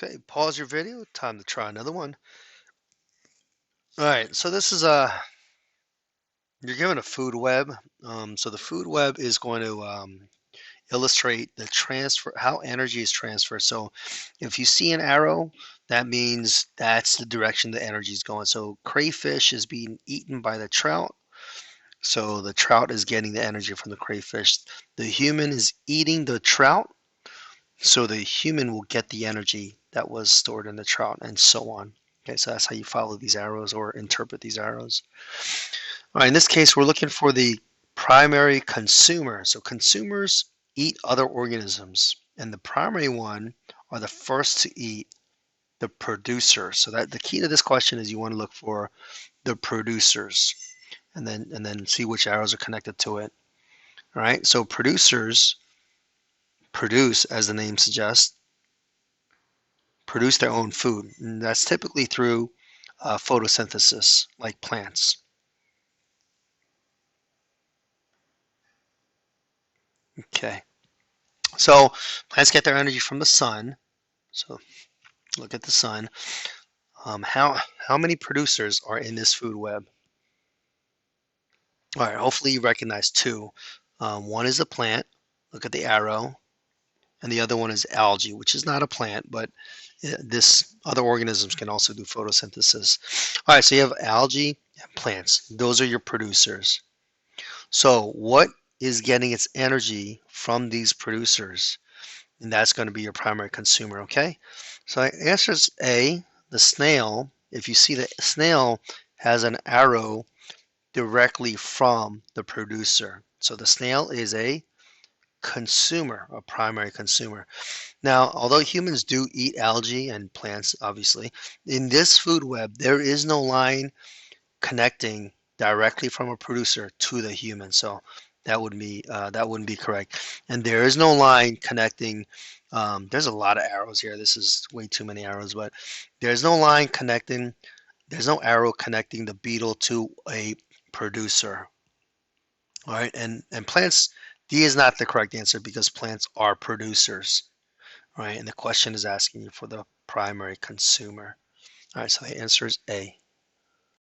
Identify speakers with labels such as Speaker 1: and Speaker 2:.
Speaker 1: Okay, pause your video. Time to try another one. All right, so this is you're given a food web. So the food web is going to illustrate the transfer, how energy is transferred. So if you see an arrow, that means that's the direction the energy is going. So crayfish is being eaten by the trout. So the trout is getting the energy from the crayfish. The human is eating the trout. So the human will get the energy that was stored in the trout, and so on. Okay, so that's how you follow these arrows or interpret these arrows. All right, in this case, we're looking for the primary consumer. So consumers eat other organisms, and the primary one are the first to eat the producers. So that the key to this question is you want to look for the producers, and then see which arrows are connected to it. All right, so producers produce, as the name suggests, produce their own food. And that's typically through photosynthesis, like plants. Okay, so plants get their energy from the sun. So look at the sun. How many producers are in this food web? All right, hopefully you recognize two. One is a plant. Look at the arrow. And the other one is algae, which is not a plant, but this other organisms can also do photosynthesis. All right, so you have algae and plants. Those are your producers. So what is getting its energy from these producers? And that's going to be your primary consumer, okay? So the answer is A, the snail. If you see the snail has an arrow directly from the producer. So the snail is a consumer, a primary consumer. Now, although humans do eat algae and plants, obviously, in this food web, there is no line connecting directly from a producer to the human. So that wouldn't be correct. And there is no line connecting. There's a lot of arrows here. This is way too many arrows, but there's no line connecting. There's no arrow connecting the beetle to a producer. All right, and plants. D is not the correct answer because plants are producers. All right, and the question is asking you for the primary consumer. All right, so the answer is A.